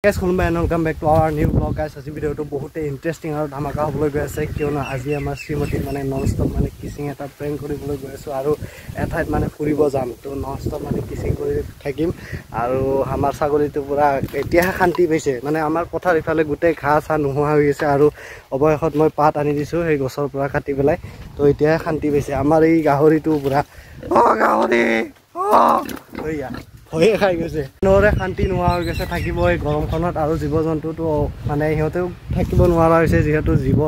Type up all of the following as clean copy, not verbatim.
Guys, welcome back to our new vlog. Guys, this video is very interesting and dhamaka hobole goi ase kiona aji amar Srimati mane non-stop mane kissing eta prank koribole goi asu aru etait mane furibo jam to non-stop mane kissing kori thakim aru amar sagoli to pura etia khanti paise mane amar pothar ifale gute gha sa nohoa hoi ase aru oboykhot moi pat ani disu ei gosor pura kati belai to etia khanti paise amar ei gahori to pura gahori hoya হয়ে খাই গৈছে নৰে শান্তি নোৱা হৈ গৈছে থাকিব এই গৰমখনত আৰু জীৱ-জন্তুটো মানে ইহঁতেও থাকিব নোৱাৰা হৈছে যেহেতু জীৱ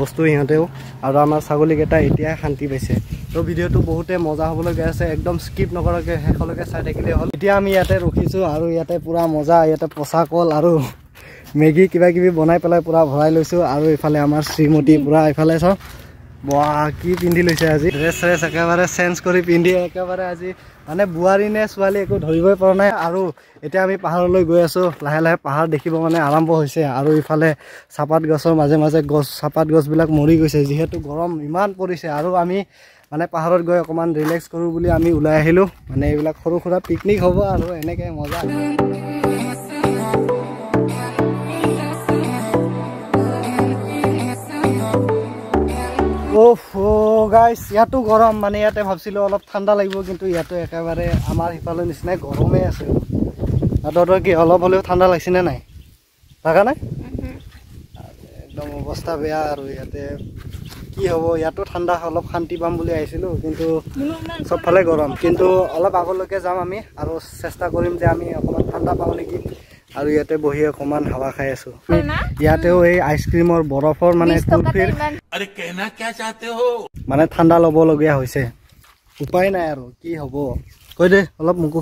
বস্তু ইহঁতেও আৰু আমাৰ ছাগলীকেইটা এতিয়া শান্তি পাইছে তো ভিডিওটো বহুতে মজা হ'বলৈ গৈ আছে একদম স্কিপ নকৰাকৈ শেষলৈকে চাই থাকিলে হ'ল এতিয়া আমি ইয়াতে ৰখিছো আৰু ইয়াতে পুৰা মজা ইয়াতে পচা কল আৰু মেগী কিবা কিবি বনাই পেলাই পুৰা ভৰাই লৈছো আৰু ইফালে আমাৰ শ্ৰীমতী পুৰা ইফালে চাও বাহ কি পিন্ধি লৈছে আজি ড্ৰেছ একেবাৰে চেঞ্জ কৰি পিন্ধি একেবাৰে আজি মানে বুৱাৰী নে ছোৱালী একো ধৰিবই পৰা নাই আৰু এতিয়া আমি পাহাৰলৈ গৈ আছো লাহে লাহে পাহাৰ দেখিব মানে আৰম্ভ হৈছে আৰু ইফালে চাপাত গছৰ মাজে মাজে গছ চাপাত গছবিলাক মৰি গৈছে যেহেতু গৰম ইমান পৰিছে আৰু আমি মানে পাহাৰত গৈ অকমান ৰিলেক্স কৰো বুলি আমি ওলাই আহিলো মানে এইবিলাক সৰু সৰু পিকনিক হ'ব আৰু এনেকৈ মজা Oh guys, ইয়াতো গৰম মানে ইয়াতে ভাবছিলো অলপ ঠাণ্ডা লাগিব কিন্তু ইয়াতো একেবাৰে আমাৰ হিপালৰ নিচিনা গৰমে আছে আদৰ কি অলপ হলেও ঠাণ্ডা লাগিছে নে নাই লাগা নাই একদম অৱস্থা বেয়া আৰু ইয়াতে কি হ'ব ইয়াতো ঠাণ্ডা অলপ শান্তি পাম বুলি আহিছিলো কিন্তু সবফালে গৰম কিন্তু অলপ আগলৈকে যাম আমি আৰু চেষ্টা কৰিম যে আমি অকমান ঠাণ্ডা পাও নেকি আৰু ইয়াতে বহি অকমান হাৱা খাই আছো ইয়াতেও এই আইসক্ৰীমৰ বৰফৰ মানে কুলফিৰ अरे कहना क्या चाहते हो মানে ঠাণ্ডা লব লগিয়া হৈছে উপায় নাই আৰু কি হ'ব কই দে অলপ মুকু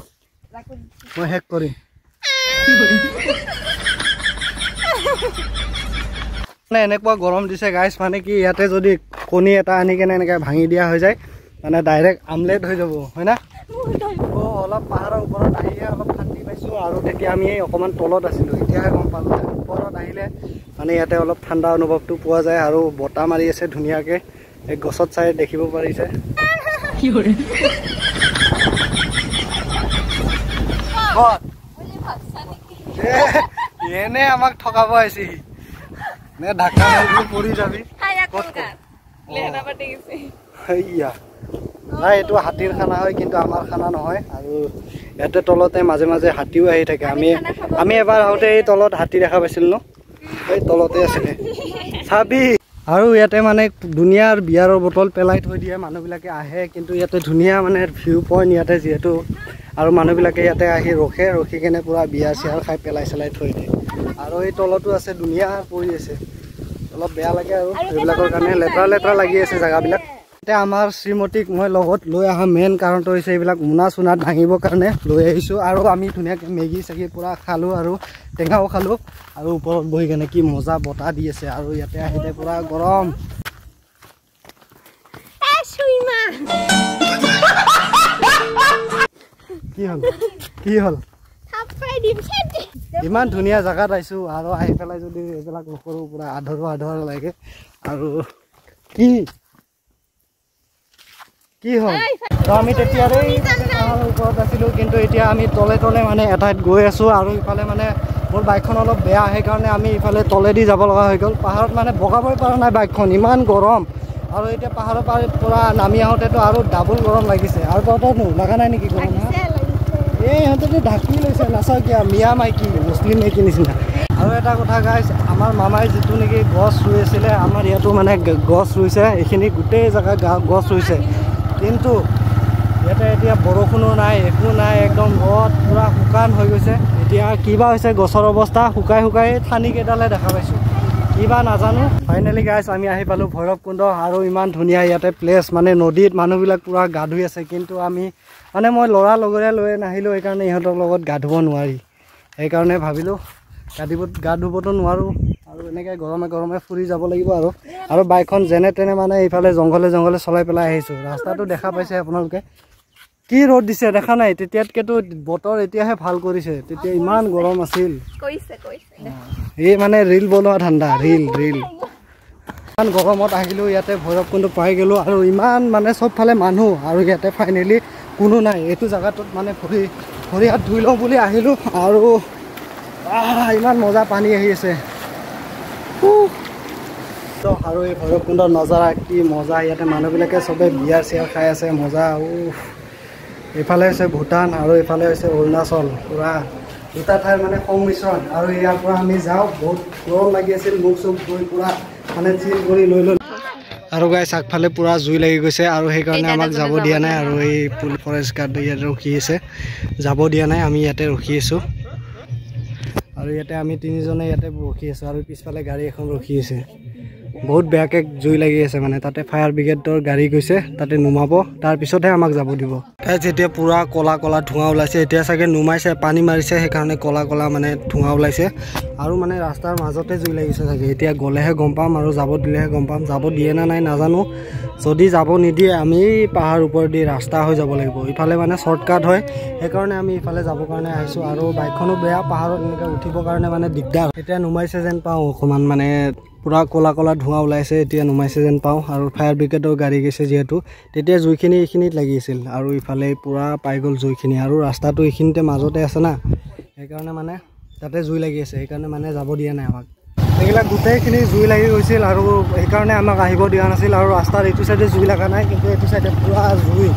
মই হেক কৰিম কি কৰিম মানে এনেকুৱা গৰম দিছে গাইস মানে কি ইয়াতে যদি কণী এটা আনি কেনে এনেকৈ ভাঙি দিয়া হৈ যায় মানে ডাইৰেক্ট আমলেট হৈ যাব হয় না অলপ পাহাৰৰ ওপৰত আহিয়ে অলপ শান্তি পাইছো আৰু তেতিয়া আমি অকমান তলত আছিলো এতিয়া গম পালো ওপৰত আহিলে মানে ইয়াতে অলপ ঠাণ্ডা অনুভৱটো পোৱা যায় আৰু বতাহ মাৰি আছে ধুনীয়াকে এই গছত চাই দেখিব পাৰিছে কি কৰে এনে আমাক ঠকাব আইছি নে ঢাকা মাৰি পৰি যাবি লেহেনা পাটি গেছে হইয়া নাই এটো হাতীৰ খানা হয় কিন্তু আমাৰ খানা নহয় আৰু ইয়াতে তলতে মাজে মাজে হাতীও আহি থাকে আমি এবাৰ আহোতে এই তলত হাতী দেখা পাইছিল ন এই তলতে আছিল চাবি আৰু ইয়াতে মানে দুনিয়াৰ বিয়াৰৰ বটল পেলাই থৈ দিয়ে মানুহবিলাকে আহে কিন্তু ইয়াতে ধুনীয়া মানে ভিউ পইণ্ট ইয়াতে যেহেতু আৰু মানুহবিলাকে ইয়াতে আহি ৰখি কেনে পুৰা বিয়া চিয়াৰ খাই পেলাই থৈ দিয়ে আৰু এই তলতো আছে দুনিয়া পৰি আছে অলপ বেয়া লাগে আৰু এইবিলাকৰ কাৰণে লেতেৰা লাগি আছে জেগাবিলাক এতিয়া আমাৰ শ্ৰীমতীক মই লগত লৈ অহা মেইন কাৰণটো হৈছে এইবিলাক মোনা চুনাত ভাঙিবৰ কাৰণে লৈ আহিছোঁ আৰু আমি ধুনীয়াকৈ মেগী চেগি পুৰা খালোঁ আৰু টেঙাও খালোঁ আৰু ওপৰত বহি কেনে কি মজা বতাহ দি আছে আৰু ইয়াতে আহিলে পুৰা গৰম কি হ'ল ইমান ধুনীয়া জেগাত আহিছোঁ আৰু আহি পেলাই যদি এইবিলাক নকৰোঁ পুৰা আধৰুৱা লাগে আৰু কি হ'ল তো আমি তেতিয়াৰে ওপৰত আছিলোঁ কিন্তু এতিয়া আমি তলে মানে এঠাইত গৈ আছোঁ আৰু ইফালে মানে মোৰ বাইকখন অলপ বেয়া সেইকাৰণে আমি ইফালে তলেদি যাব লগা হৈ গ'ল পাহাৰত মানে বগাবই পৰা নাই বাইকখন ইমান গৰম আৰু এতিয়া পাহাৰৰ পৰা নামি আহোঁতেতো আৰু ডাবল গৰম লাগিছে আৰু তহঁতনো লগা নাই নেকি গৰম এই ইহঁতেতো ঢাকি লৈছে নাচাও কিয় মিয়া মাইকী মুছলিম মাইকী নিচিনা আৰু এটা কথা গাইছ আমাৰ মামাই যিটো নেকি গছ ৰুই আছিলে আমাৰ ইয়াতো মানে গছ ৰুইছে এইখিনি গোটেই জেগা গছ ৰুইছে কিন্তু ইয়াতে এতিয়া বৰষুণো নাই একো নাই একদম ৰ'দ পুৰা শুকান হৈ গৈছে এতিয়া কিবা হৈছে গছৰ অৱস্থা শুকাই ঠানিকেইডালে দেখা পাইছোঁ কিবা নাজানো ফাইনেলি গাইছ আমি আহি পালোঁ ভৈৰৱকুণ্ড আৰু ইমান ধুনীয়া ইয়াতে প্লেচ মানে নদীত মানুহবিলাক পুৰা গা ধুই আছে কিন্তু আমি মানে মই ল'ৰা লগৰে লৈ নাহিলোঁ সেইকাৰণে ইহঁতৰ লগত গা ধুব নোৱাৰি সেইকাৰণে ভাবিলোঁ গা ধুবতো নোৱাৰোঁ আৰু এনেকৈ গৰমে ফুৰি যাব লাগিব আৰু বাইকখন যেনে তেনে মানে এইফালে জংঘলে চলাই পেলাই আহিছোঁ ৰাস্তাটো দেখা পাইছে আপোনালোকে কি ৰ'দ দিছে দেখা নাই তেতিয়াতকেতো বতৰ এতিয়াহে ভাল কৰিছে তেতিয়া ইমান গৰম আছিল এই মানে ৰিল বনোৱা ঠাণ্ডা ৰিল ইমান গৰমত আহিলোঁ ইয়াতে ভৈৰৱকুণ্ড পাই গ'লোঁ আৰু ইমান মানে চবফালে মানুহ আৰু ইয়াতে ফাইনেলি কোনো নাই এইটো জায়গাটোত মানে ভৰি হাত ধুই লওঁ বুলি আহিলোঁ আৰু ইমান মজা পানী আহি আছে আৰু এই ভৈৰৱকুণ্ডৰ নজাৰা কি মজা ইয়াতে মানুহবিলাকে চবে বিয়াৰ চিয়াৰ খাই আছে মজা এইফালে হৈছে ভূটান আৰু এইফালে হৈছে অৰুণাচল পুৰা দুটা ঠাইৰ মানে সংমিশ্ৰণ আৰু ইয়াৰ পৰা আমি যাওঁ বহুত গৰম লাগি আছিল মুখ চুখ ধুই পুৰা মানে চিল কৰি লৈ আৰু গাইছ আগফালে পুৰা জুই লাগি গৈছে আৰু সেইকাৰণে আমাক যাব দিয়া নাই আৰু এই ফৰেষ্ট গাৰ্ড ইয়াতে ৰখি আছে যাব দিয়া নাই আমি ইয়াতে ৰখি আছোঁ আৰু ইয়াতে আমি তিনিজনে ইয়াতে ৰখি আছোঁ আৰু পিছফালে গাড়ী এখন ৰখি আছে বহুত বেয়াকৈ জুই লাগি আছে মানে তাতে ফায়াৰ ব্ৰিগেডৰ গাড়ী গৈছে তাতে নুমাব তাৰপিছতহে আমাক যাব দিব যেতিয়া পুৰা ক'লা ক'লা ধোঁৱা ওলাইছে এতিয়া চাগে নুমাইছে পানী মাৰিছে সেইকাৰণে ক'লা ক'লা মানে ধোঁৱা ওলাইছে আৰু মানে ৰাস্তাৰ মাজতে জুই লাগিছে চাগে এতিয়া গ'লেহে গম পাম আৰু যাব দিলেহে গম পাম যাব দিয়ে না নাই নাজানো যদি যাব নিদিয়ে আমি পাহাৰ ওপৰেদি ৰাস্তা হৈ যাব লাগিব ইফালে মানে শ্বৰ্টকাট হয় সেইকাৰণে আমি ইফালে যাবৰ কাৰণে আহিছোঁ আৰু বাইকখনো বেয়া পাহাৰত এনেকৈ উঠিবৰ কাৰণে মানে দিগদাৰ এতিয়া নুমাইছে যেন পাওঁ অকণমান মানে পুৰা ক'লা ক'লা ধোঁৱা ওলাইছে এতিয়া নুমাইছে যেন পাওঁ আৰু ফায়াৰ ব্ৰিগেডৰ গাড়ী গৈছে যিহেতু তেতিয়া জুইখিনি এইখিনিত লাগি আছিল আৰু ইফালে পুৰা পাই গ'ল জুইখিনি আৰু ৰাস্তাটো এইখিনিতে মাজতে আছে না সেইকাৰণে মানে তাতে জুই লাগি আছে সেইকাৰণে মানে যাব দিয়া নাই আমাক এইবিলাক গোটেইখিনি জুই লাগি গৈছিল আৰু সেইকাৰণে আমাক আহিব দিয়া নাছিল আৰু ৰাস্তাৰ এইটো চাইডে জুই লগা নাই কিন্তু এইটো চাইডে পুৰা জুই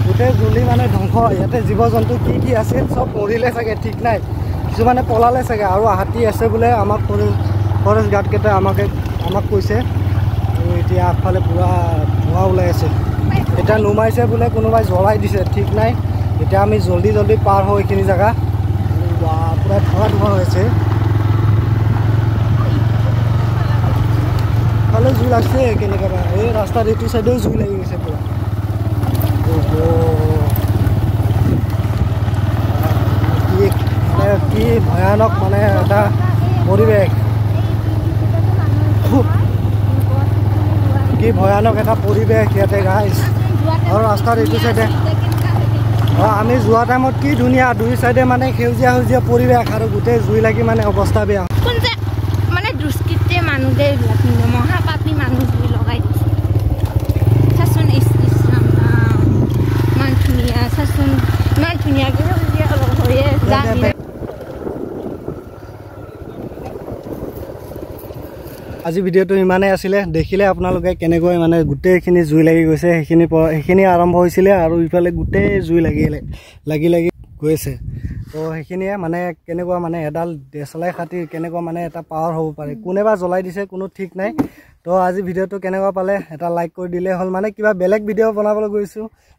গোটেই জ্বলি মানে ধ্বংস ইয়াতে জীৱ জন্তু কি আছিল চব মৰিলে চাগে ঠিক নাই কিছুমানে পলালে চাগে আৰু হাতী আছে বোলে আমাক ফৰেষ্ট গাৰ্ডকেইটাই আমাক কৈছে আৰু এতিয়া আগফালে পুৰা ধোঁৱা ওলাই আছে এতিয়া নুমাইছে বোলে কোনোবাই জ্বলাই দিছে ঠিক নাই এতিয়া আমি জল্দি পাৰ হওঁ এইখিনি জেগা পুৰা ধোঁৱা হৈছে ফালে জুই লাগছে কেনেকৈ এই ৰাস্তাৰ এইটো চাইডেও জুই লাগি গৈছে পুৰা কি ভয়ানক মানে এটা পৰিৱেশ কি ভয়ানক এটা পৰিৱেশ ইয়াতে গাইছ আৰু ৰাস্তাৰ এইটো চাইডে আমি যোৱা টাইমত কি ধুনীয়া দুই চাইডে মানে সেউজীয়া পৰিৱেশ আৰু গোটেই জুই লাগি মানে অৱস্থা বেয়া মানে দুষ্কৃতিয়ে মানুহে মহাপাপী মানুহ জুই লগাই দিছে চাচোন ইমান ধুনীয়া চাচোন ইমান ধুনীয়াকৈ আজি ভিডিঅ'টো ইমানেই আছিলে দেখিলে আপোনালোকে কেনেকৈ মানে গোটেইখিনি জুই লাগি গৈছে সেইখিনি আৰম্ভ হৈছিলে আৰু ইফালে গোটেই জুই লাগি গৈছে তো সেইখিনিয়ে মানে কেনেকুৱা মানে এডাল দেশলাই খাতিৰ কেনেকুৱা মানে এটা পাৱাৰ হ'ব পাৰে কোনেবা জ্বলাই দিছে কোনো ঠিক নাই তো আজি ভিডিঅ'টো কেনেকুৱা পালে এটা লাইক কৰি দিলে হ'ল মানে কিবা বেলেগ ভিডিঅ' বনাবলৈ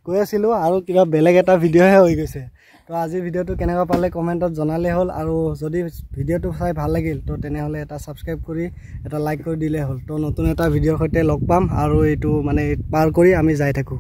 গৈ আছিলোঁ আৰু কিবা বেলেগ এটা ভিডিঅ'হে হৈ গৈছে তো আজি ভিডিঅ'টো কেনেকুৱা পালে কমেণ্টত জনালে হ'ল আৰু যদি ভিডিঅ'টো চাই ভাল লাগিল তো তেনেহ'লে এটা ছাবস্ক্ৰাইব কৰি এটা লাইক কৰি দিলে হ'ল তো নতুন এটা ভিডিঅ'ৰ সৈতে লগ পাম আৰু এইটো মানে পাৰ কৰি আমি যাই থাকোঁ